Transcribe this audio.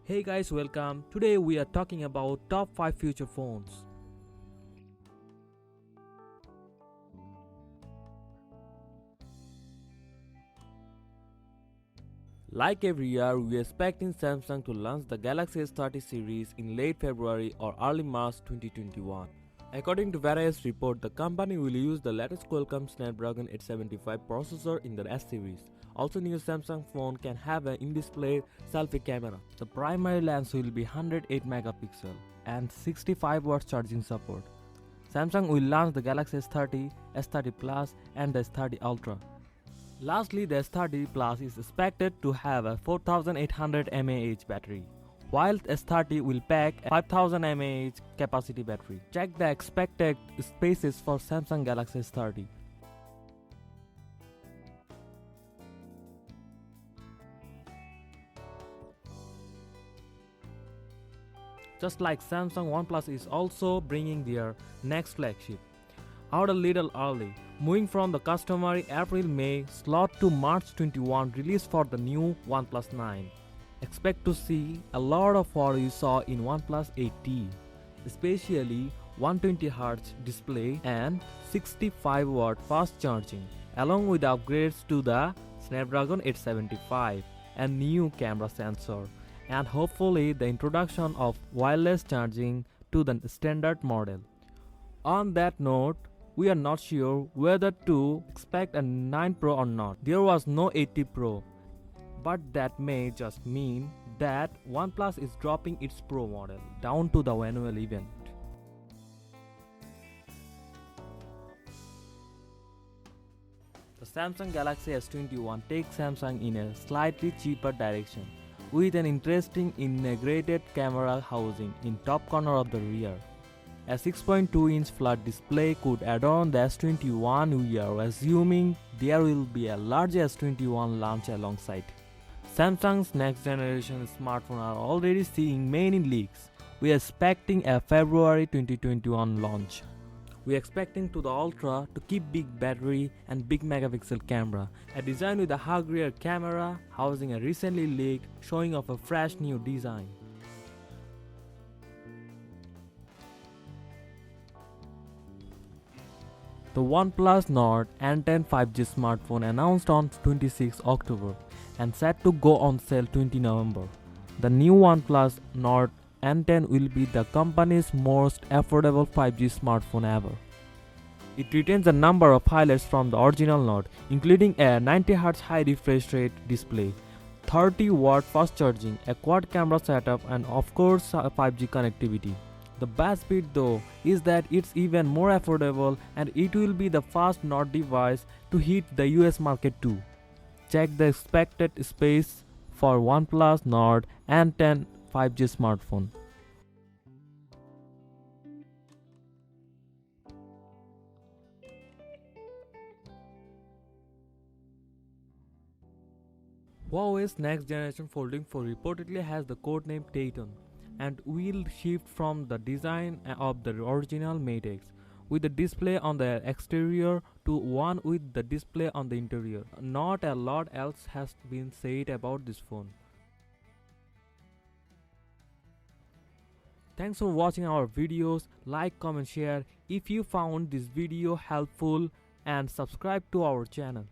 Hey guys, welcome. Today we are talking about top 5 future phones. Like every year, we are expecting Samsung to launch the Galaxy S30 series in late February or early March 2021. According to various reports, the company will use the latest Qualcomm Snapdragon 875 processor in the S series. Also, new Samsung phone can have an in-display selfie camera. The primary lens will be 108 megapixel and 65 watts charging support. Samsung will launch the Galaxy S30, S30 Plus and the S30 Ultra. Lastly, the S30 Plus is expected to have a 4800 mAh battery, while S30 will pack a 5000 mAh capacity battery. Check the expected spaces for Samsung Galaxy S30. Just like Samsung, OnePlus is also bringing their next flagship out a little early, moving from the customary April-May slot to March 21 release for the new OnePlus 9. Expect to see a lot of what you saw in OnePlus 8T, especially 120Hz display and 65W fast charging, along with upgrades to the Snapdragon 875 and new camera sensor, and hopefully the introduction of wireless charging to the standard model. On that note, we are not sure whether to expect a 9 Pro or not. There was no 80 Pro, but that may just mean that OnePlus is dropping its Pro model down to the annual event. The Samsung Galaxy S21 takes Samsung in a slightly cheaper direction, with an interesting integrated camera housing in top corner of the rear. A 6.2-inch flat display could adorn the S21 we are assuming there will be a large S21 launch alongside. Samsung's next generation smartphones are already seeing many leaks. We are expecting a February 2021 launch. We are expecting to the Ultra to keep big battery and big megapixel camera, a design with a hug rear camera housing a recently leaked showing of a fresh new design. The OnePlus Nord N10 5G smartphone announced on 26 October and set to go on sale 20 November. The new OnePlus Nord N10 will be the company's most affordable 5G smartphone ever. It retains a number of highlights from the original Nord, including a 90Hz high refresh rate display, 30W fast charging, a quad camera setup, and of course 5G connectivity. The best bit though is that it's even more affordable and it will be the first Nord device to hit the US market too. Check the expected space for OnePlus Nord N10 5G smartphone. Huawei's next generation folding phone reportedly has the codename Titan and will shift from the design of the original Mate X with the display on the exterior to one with the display on the interior. Not a lot else has been said about this phone. Thanks for watching our videos. Like, comment, share if you found this video helpful and subscribe to our channel.